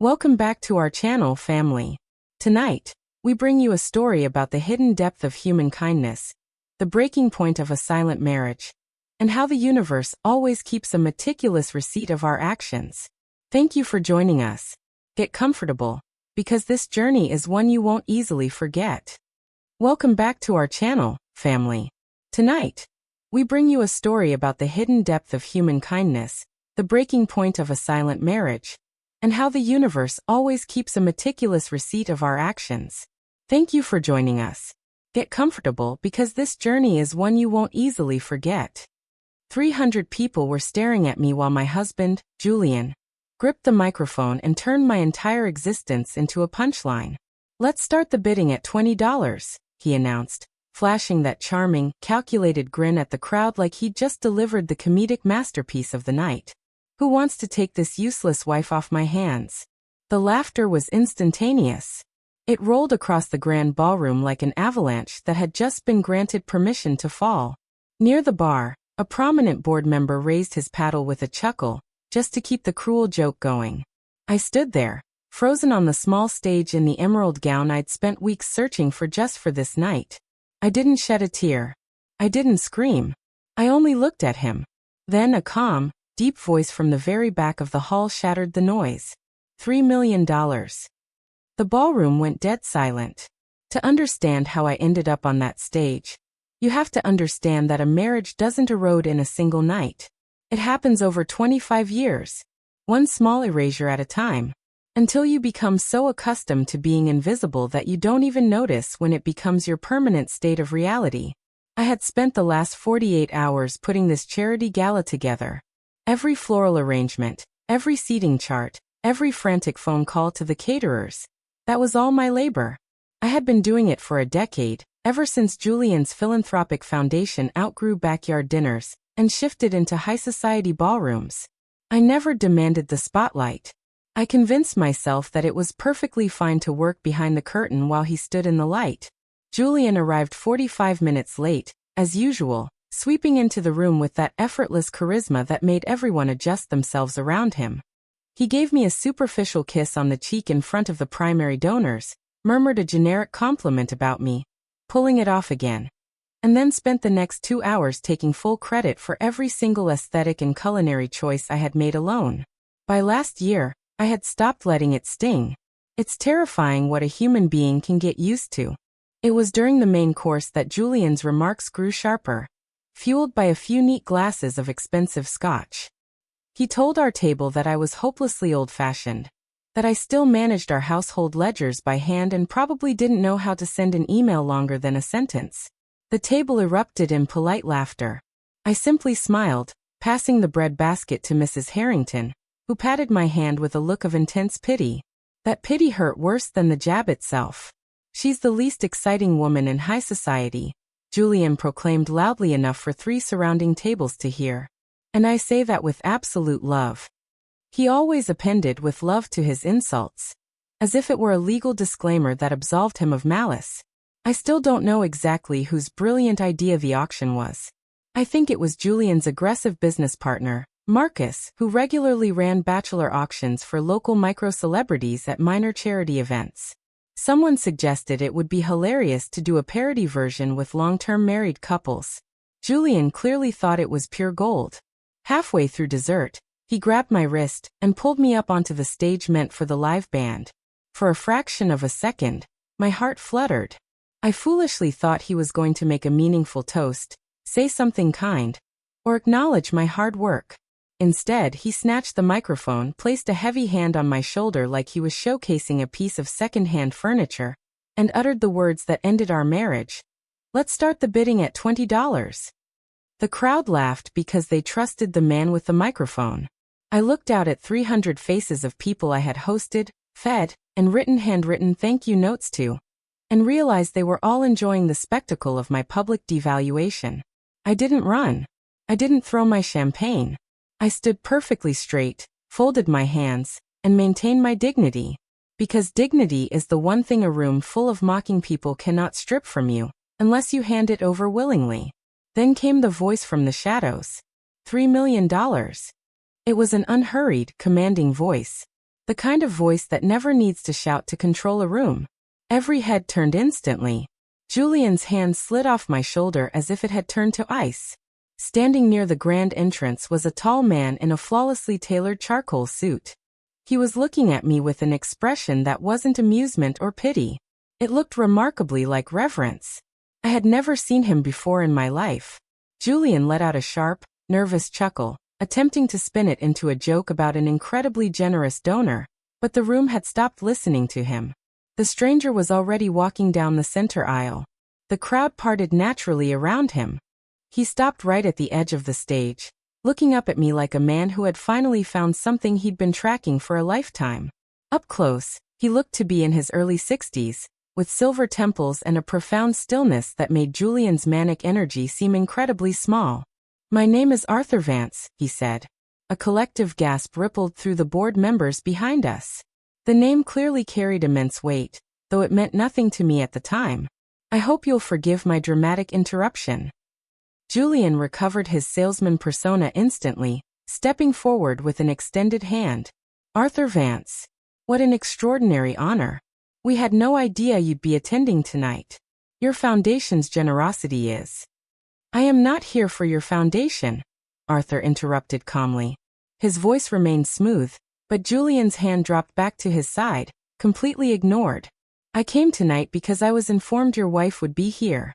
Welcome back to our channel, family. Tonight, we bring you a story about the hidden depth of human kindness, the breaking point of a silent marriage, and how the universe always keeps a meticulous receipt of our actions. Thank you for joining us. Get comfortable, because this journey is one you won't easily forget. Welcome back to our channel, family. Tonight, we bring you a story about the hidden depth of human kindness, the breaking point of a silent marriage, and how the universe always keeps a meticulous receipt of our actions. Thank you for joining us. Get comfortable because this journey is one you won't easily forget. 300 people were staring at me while my husband, Julian, gripped the microphone and turned my entire existence into a punchline. "Let's start the bidding at $20, he announced, flashing that charming, calculated grin at the crowd like he'd just delivered the comedic masterpiece of the night. "Who wants to take this useless wife off my hands?" The laughter was instantaneous. It rolled across the grand ballroom like an avalanche that had just been granted permission to fall. Near the bar, a prominent board member raised his paddle with a chuckle, just to keep the cruel joke going. I stood there, frozen on the small stage in the emerald gown I'd spent weeks searching for just for this night. I didn't shed a tear. I didn't scream. I only looked at him. Then a calm, deep voice from the very back of the hall shattered the noise. $3 million. The ballroom went dead silent. To understand how I ended up on that stage, you have to understand that a marriage doesn't erode in a single night. It happens over 25 years, one small erasure at a time, until you become so accustomed to being invisible that you don't even notice when it becomes your permanent state of reality. I had spent the last 48 hours putting this charity gala together. Every floral arrangement, every seating chart, every frantic phone call to the caterers. That was all my labor. I had been doing it for a decade, ever since Julian's philanthropic foundation outgrew backyard dinners and shifted into high society ballrooms. I never demanded the spotlight. I convinced myself that it was perfectly fine to work behind the curtain while he stood in the light. Julian arrived 45 minutes late, as usual, sweeping into the room with that effortless charisma that made everyone adjust themselves around him. He gave me a superficial kiss on the cheek in front of the primary donors, murmured a generic compliment about me, pulling it off again, and then spent the next 2 hours taking full credit for every single aesthetic and culinary choice I had made alone. By last year, I had stopped letting it sting. It's terrifying what a human being can get used to. It was during the main course that Julian's remarks grew sharper, fueled by a few neat glasses of expensive scotch. He told our table that I was hopelessly old-fashioned, that I still managed our household ledgers by hand and probably didn't know how to send an email longer than a sentence. The table erupted in polite laughter. I simply smiled, passing the bread basket to Mrs. Harrington, who patted my hand with a look of intense pity. That pity hurt worse than the jab itself. "She's the least exciting woman in high society," Julian proclaimed loudly enough for 3 surrounding tables to hear. "And I say that with absolute love." He always appended "with love" to his insults, as if it were a legal disclaimer that absolved him of malice. I still don't know exactly whose brilliant idea the auction was. I think it was Julian's aggressive business partner, Marcus, who regularly ran bachelor auctions for local micro-celebrities at minor charity events. Someone suggested it would be hilarious to do a parody version with long-term married couples. Julian clearly thought it was pure gold. Halfway through dessert, he grabbed my wrist and pulled me up onto the stage meant for the live band. For a fraction of a second, my heart fluttered. I foolishly thought he was going to make a meaningful toast, say something kind, or acknowledge my hard work. Instead, he snatched the microphone, placed a heavy hand on my shoulder like he was showcasing a piece of second-hand furniture, and uttered the words that ended our marriage. "Let's start the bidding at $20. The crowd laughed because they trusted the man with the microphone. I looked out at 300 faces of people I had hosted, fed, and written handwritten thank you notes to, and realized they were all enjoying the spectacle of my public devaluation. I didn't run. I didn't throw my champagne. I stood perfectly straight, folded my hands, and maintained my dignity. Because dignity is the one thing a room full of mocking people cannot strip from you, unless you hand it over willingly. Then came the voice from the shadows. $3 million. It was an unhurried, commanding voice. The kind of voice that never needs to shout to control a room. Every head turned instantly. Julian's hand slid off my shoulder as if it had turned to ice. Standing near the grand entrance was a tall man in a flawlessly tailored charcoal suit. He was looking at me with an expression that wasn't amusement or pity. It looked remarkably like reverence. I had never seen him before in my life. Julian let out a sharp, nervous chuckle, attempting to spin it into a joke about an incredibly generous donor, but the room had stopped listening to him. The stranger was already walking down the center aisle. The crowd parted naturally around him. He stopped right at the edge of the stage, looking up at me like a man who had finally found something he'd been tracking for a lifetime. Up close, he looked to be in his early 60s, with silver temples and a profound stillness that made Julian's manic energy seem incredibly small. "My name is Arthur Vance," he said. A collective gasp rippled through the board members behind us. The name clearly carried immense weight, though it meant nothing to me at the time. "I hope you'll forgive my dramatic interruption." Julian recovered his salesman persona instantly, stepping forward with an extended hand. "Arthur Vance. What an extraordinary honor. We had no idea you'd be attending tonight. Your foundation's generosity is—" "I am not here for your foundation," Arthur interrupted calmly. His voice remained smooth, but Julian's hand dropped back to his side, completely ignored. "I came tonight because I was informed your wife would be here."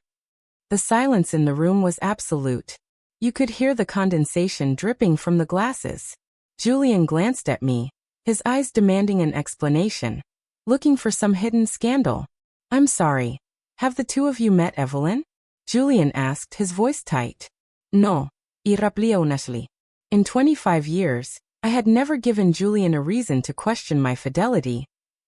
The silence in the room was absolute. You could hear the condensation dripping from the glasses. Julian glanced at me, his eyes demanding an explanation, looking for some hidden scandal. "I'm sorry. Have the two of you met Evelyn?" Julian asked, his voice tight. "No, honestly." In 25 years, I had never given Julian a reason to question my fidelity,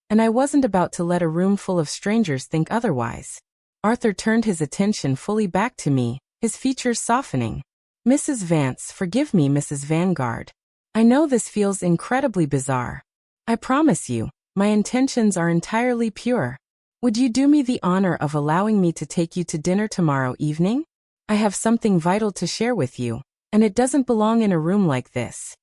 and I wasn't about to let a room full of strangers think otherwise. Arthur turned his attention fully back to me, his features softening. "Mrs. Vance, forgive me, Mrs. Vanguard. I know this feels incredibly bizarre. I promise you, my intentions are entirely pure. Would you do me the honor of allowing me to take you to dinner tomorrow evening? I have something vital to share with you, and it doesn't belong in a room like this."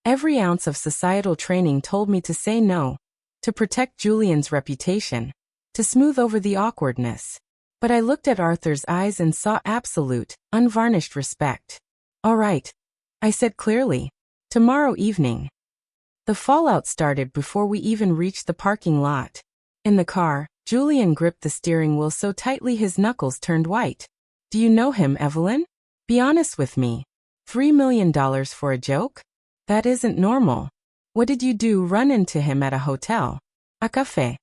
Every ounce of societal training told me to say no, to protect Julian's reputation, to smooth over the awkwardness. But I looked at Arthur's eyes and saw absolute, unvarnished respect. "All right," I said clearly. "Tomorrow evening." The fallout started before we even reached the parking lot. In the car, Julian gripped the steering wheel so tightly his knuckles turned white. "Do you know him, Evelyn? Be honest with me. $3 million for a joke? That isn't normal. What did you do, run into him at a hotel? A café?"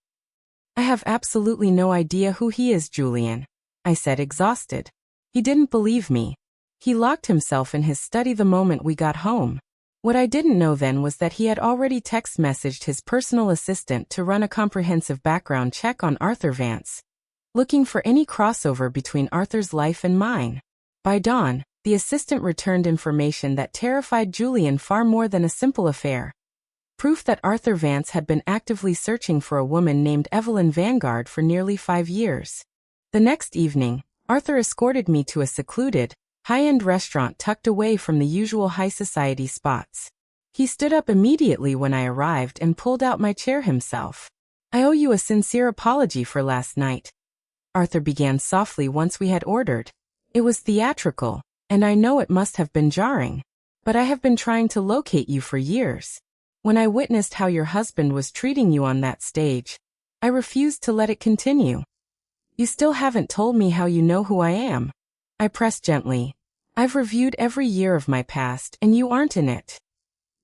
"I have absolutely no idea who he is, Julian," I said, exhausted. He didn't believe me. He locked himself in his study the moment we got home. What I didn't know then was that he had already text messaged his personal assistant to run a comprehensive background check on Arthur Vance, looking for any crossover between Arthur's life and mine. By dawn, the assistant returned information that terrified Julian far more than a simple affair. Proof that Arthur Vance had been actively searching for a woman named Evelyn Vanguard for nearly 5 years. The next evening, Arthur escorted me to a secluded, high-end restaurant tucked away from the usual high society spots. He stood up immediately when I arrived and pulled out my chair himself. "I owe you a sincere apology for last night," Arthur began softly once we had ordered. "It was theatrical, and I know it must have been jarring. But I have been trying to locate you for years. When I witnessed how your husband was treating you on that stage, I refused to let it continue." "You still haven't told me how you know who I am," I pressed gently. "I've reviewed every year of my past and you aren't in it."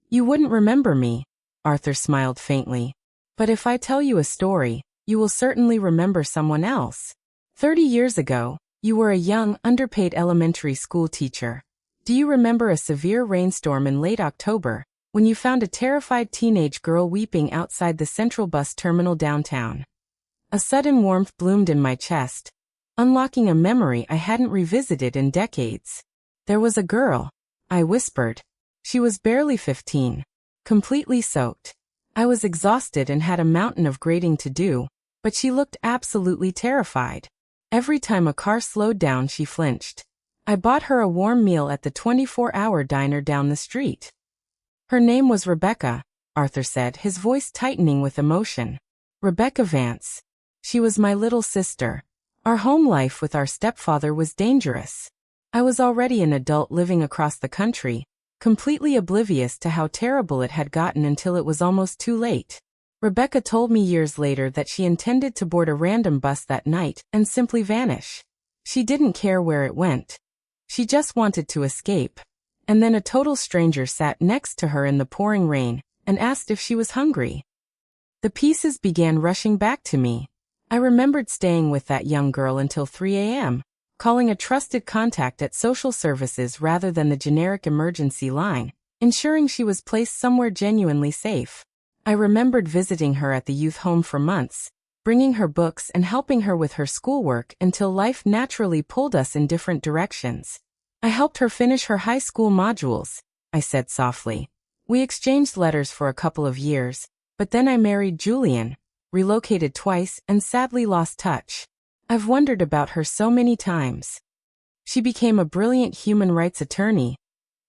"You wouldn't remember me," Arthur smiled faintly. "But if I tell you a story, you will certainly remember someone else. 30 years ago, you were a young, underpaid elementary school teacher. Do you remember a severe rainstorm in late October, when you found a terrified teenage girl weeping outside the Central Bus Terminal downtown?" A sudden warmth bloomed in my chest, unlocking a memory I hadn't revisited in decades. "There was a girl," I whispered. "She was barely 15, completely soaked. I was exhausted and had a mountain of grading to do, but she looked absolutely terrified. Every time a car slowed down, she flinched. I bought her a warm meal at the 24-hour diner down the street. Her name was Rebecca, Arthur said, his voice tightening with emotion. Rebecca Vance. She was my little sister. Our home life with our stepfather was dangerous. I was already an adult living across the country, completely oblivious to how terrible it had gotten until it was almost too late. Rebecca told me years later that she intended to board a random bus that night and simply vanish. She didn't care where it went. She just wanted to escape. And then a total stranger sat next to her in the pouring rain and asked if she was hungry. The pieces began rushing back to me. I remembered staying with that young girl until 3 a.m., calling a trusted contact at social services rather than the generic emergency line, ensuring she was placed somewhere genuinely safe. I remembered visiting her at the youth home for months, bringing her books and helping her with her schoolwork until life naturally pulled us in different directions. I helped her finish her high school modules, I said softly. We exchanged letters for a couple of years, but then I married Julian, relocated twice, and sadly lost touch. I've wondered about her so many times. She became a brilliant human rights attorney,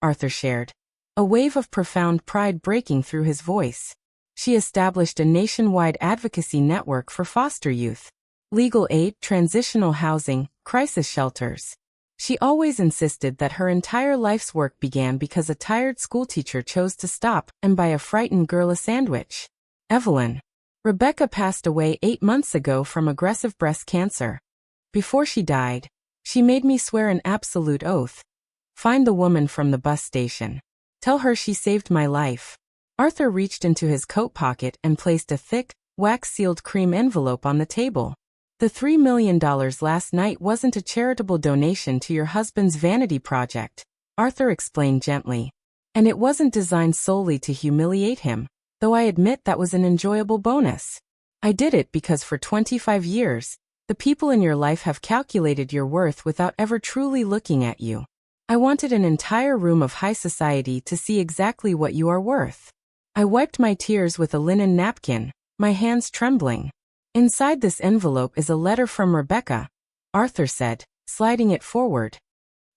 Arthur shared, a wave of profound pride breaking through his voice. She established a nationwide advocacy network for foster youth, legal aid, transitional housing, crisis shelters. She always insisted that her entire life's work began because a tired schoolteacher chose to stop and buy a frightened girl a sandwich. Evelyn. Rebecca passed away 8 months ago from aggressive breast cancer. Before she died, she made me swear an absolute oath. Find the woman from the bus station. Tell her she saved my life. Arthur reached into his coat pocket and placed a thick, wax-sealed cream envelope on the table. The $3 million last night wasn't a charitable donation to your husband's vanity project, Arthur explained gently. And it wasn't designed solely to humiliate him, though I admit that was an enjoyable bonus. I did it because for 25 years, the people in your life have calculated your worth without ever truly looking at you. I wanted an entire room of high society to see exactly what you are worth. I wiped my tears with a linen napkin, my hands trembling. Inside this envelope is a letter from Rebecca, Arthur said, sliding it forward.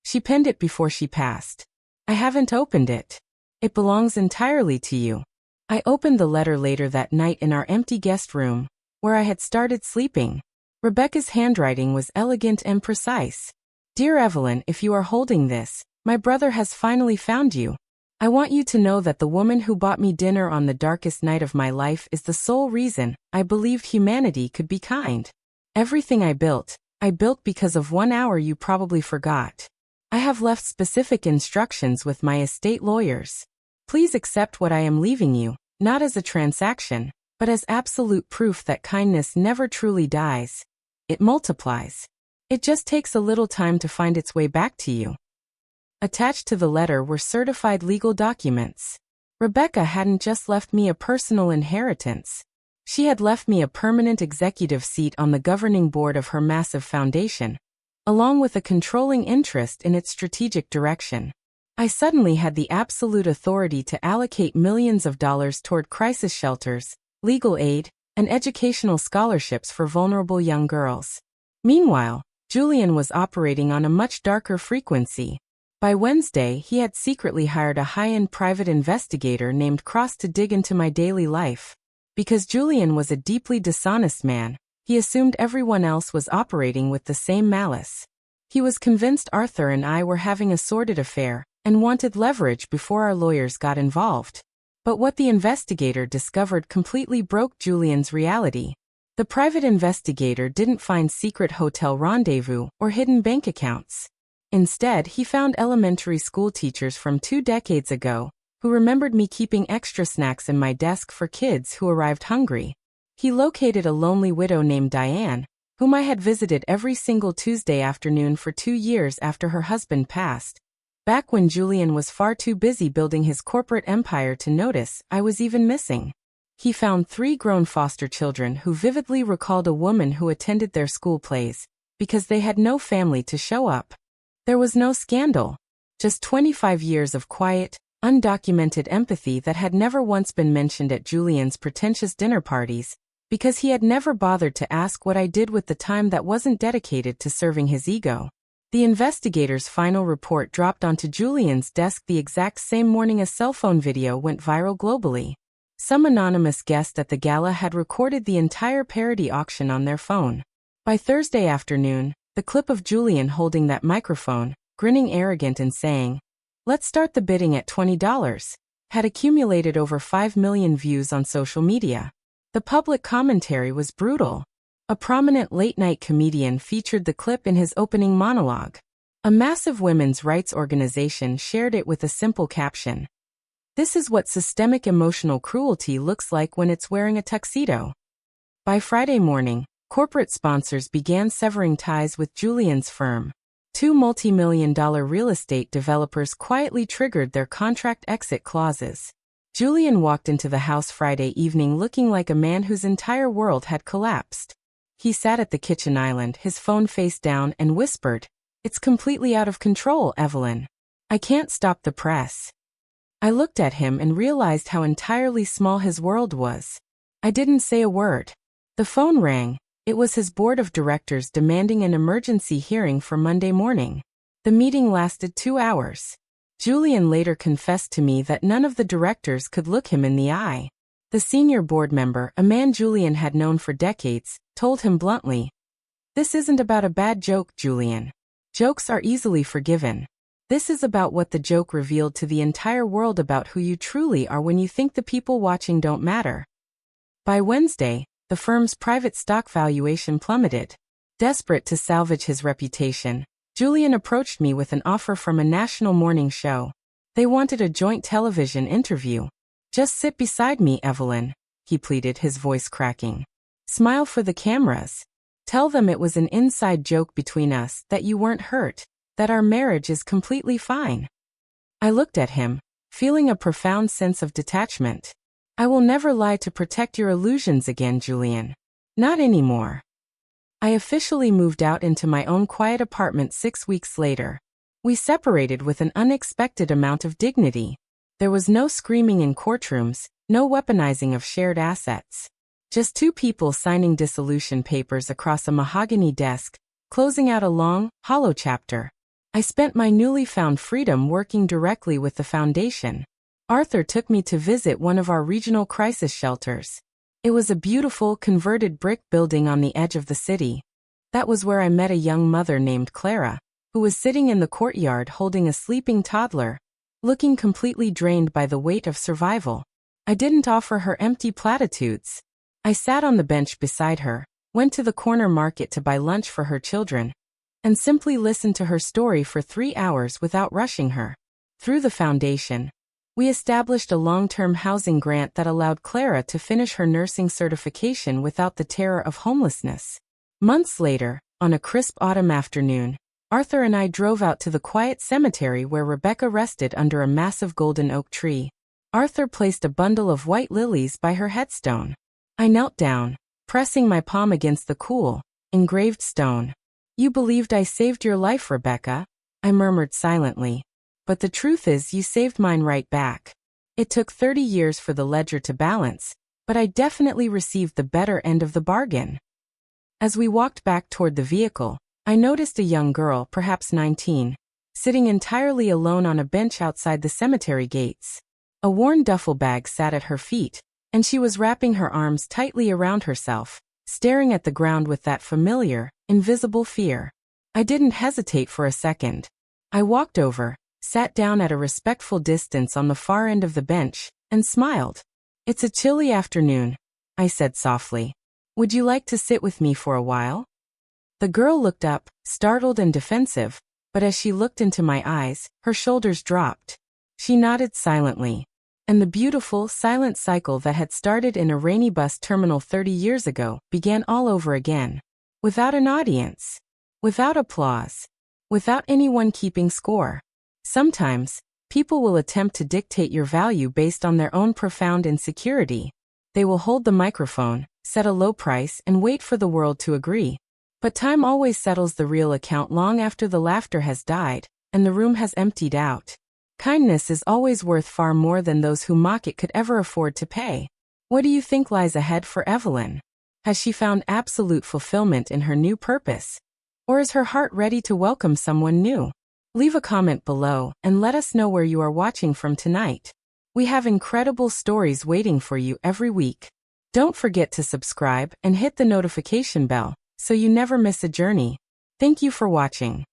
She penned it before she passed. I haven't opened it. It belongs entirely to you. I opened the letter later that night in our empty guest room, where I had started sleeping. Rebecca's handwriting was elegant and precise. Dear Evelyn, if you are holding this, my brother has finally found you. I want you to know that the woman who bought me dinner on the darkest night of my life is the sole reason I believed humanity could be kind. Everything I built because of 1 hour you probably forgot. I have left specific instructions with my estate lawyers. Please accept what I am leaving you, not as a transaction, but as absolute proof that kindness never truly dies. It multiplies. It just takes a little time to find its way back to you. Attached to the letter were certified legal documents. Rebecca hadn't just left me a personal inheritance. She had left me a permanent executive seat on the governing board of her massive foundation, along with a controlling interest in its strategic direction. I suddenly had the absolute authority to allocate millions of dollars toward crisis shelters, legal aid, and educational scholarships for vulnerable young girls. Meanwhile, Julian was operating on a much darker frequency. By Wednesday, he had secretly hired a high-end private investigator named Cross to dig into my daily life. Because Julian was a deeply dishonest man, he assumed everyone else was operating with the same malice. He was convinced Arthur and I were having a sordid affair, and wanted leverage before our lawyers got involved. But what the investigator discovered completely broke Julian's reality. The private investigator didn't find secret hotel rendezvous or hidden bank accounts. Instead, he found elementary school teachers from 2 decades ago, who remembered me keeping extra snacks in my desk for kids who arrived hungry. He located a lonely widow named Diane, whom I had visited every single Tuesday afternoon for 2 years after her husband passed, back when Julian was far too busy building his corporate empire to notice I was even missing. He found 3 grown foster children who vividly recalled a woman who attended their school plays, because they had no family to show up. There was no scandal, just 25 years of quiet, undocumented empathy that had never once been mentioned at Julian's pretentious dinner parties, because he had never bothered to ask what I did with the time that wasn't dedicated to serving his ego. The investigator's final report dropped onto Julian's desk the exact same morning a cell phone video went viral globally. Some anonymous guest at the gala had recorded the entire parody auction on their phone. By Thursday afternoon, the clip of Julian holding that microphone, grinning arrogant and saying, "Let's start the bidding at $20, had accumulated over 5 million views on social media. The public commentary was brutal. A prominent late-night comedian featured the clip in his opening monologue. A massive women's rights organization shared it with a simple caption. "This is what systemic emotional cruelty looks like when it's wearing a tuxedo." By Friday morning, corporate sponsors began severing ties with Julian's firm. Two multi-million-dollar real estate developers quietly triggered their contract exit clauses. Julian walked into the house Friday evening looking like a man whose entire world had collapsed. He sat at the kitchen island, his phone face down, and whispered, "It's completely out of control, Evelyn. I can't stop the press." I looked at him and realized how entirely small his world was. I didn't say a word. The phone rang. It was his board of directors demanding an emergency hearing for Monday morning. The meeting lasted 2 hours. Julian later confessed to me that none of the directors could look him in the eye. The senior board member, a man Julian had known for decades, told him bluntly, "This isn't about a bad joke, Julian. Jokes are easily forgiven. This is about what the joke revealed to the entire world about who you truly are when you think the people watching don't matter." By Wednesday, the firm's private stock valuation plummeted. Desperate to salvage his reputation, Julian approached me with an offer from a national morning show. They wanted a joint television interview. "Just sit beside me, Evelyn," he pleaded, his voice cracking. "Smile for the cameras. Tell them it was an inside joke between us, that you weren't hurt, that our marriage is completely fine." I looked at him, feeling a profound sense of detachment. "I will never lie to protect your illusions again, Julian. Not anymore." I officially moved out into my own quiet apartment 6 weeks later. We separated with an unexpected amount of dignity. There was no screaming in courtrooms, no weaponizing of shared assets. Just two people signing dissolution papers across a mahogany desk, closing out a long, hollow chapter. I spent my newly found freedom working directly with the foundation. Arthur took me to visit one of our regional crisis shelters. It was a beautiful, converted brick building on the edge of the city. That was where I met a young mother named Clara, who was sitting in the courtyard holding a sleeping toddler, looking completely drained by the weight of survival. I didn't offer her empty platitudes. I sat on the bench beside her, went to the corner market to buy lunch for her children, and simply listened to her story for 3 hours without rushing her. Through the foundation, we established a long-term housing grant that allowed Clara to finish her nursing certification without the terror of homelessness. Months later, on a crisp autumn afternoon, Arthur and I drove out to the quiet cemetery where Rebecca rested under a massive golden oak tree. Arthur placed a bundle of white lilies by her headstone. I knelt down, pressing my palm against the cool, engraved stone. "You believed I saved your life, Rebecca," I murmured silently. "But the truth is you saved mine right back. It took 30 years for the ledger to balance, but I definitely received the better end of the bargain." As we walked back toward the vehicle, I noticed a young girl, perhaps 19, sitting entirely alone on a bench outside the cemetery gates. A worn duffel bag sat at her feet, and she was wrapping her arms tightly around herself, staring at the ground with that familiar, invisible fear. I didn't hesitate for a second. I walked over, sat down at a respectful distance on the far end of the bench, and smiled. "It's a chilly afternoon," I said softly. "Would you like to sit with me for a while?" The girl looked up, startled and defensive, but as she looked into my eyes, her shoulders dropped. She nodded silently, and the beautiful, silent cycle that had started in a rainy bus terminal 30 years ago began all over again. Without an audience. Without applause. Without anyone keeping score. Sometimes, people will attempt to dictate your value based on their own profound insecurity. They will hold the microphone, set a low price, and wait for the world to agree. But time always settles the real account long after the laughter has died, and the room has emptied out. Kindness is always worth far more than those who mock it could ever afford to pay. What do you think lies ahead for Evelyn? Has she found absolute fulfillment in her new purpose? Or is her heart ready to welcome someone new? Leave a comment below and let us know where you are watching from tonight. We have incredible stories waiting for you every week. Don't forget to subscribe and hit the notification bell so you never miss a journey. Thank you for watching.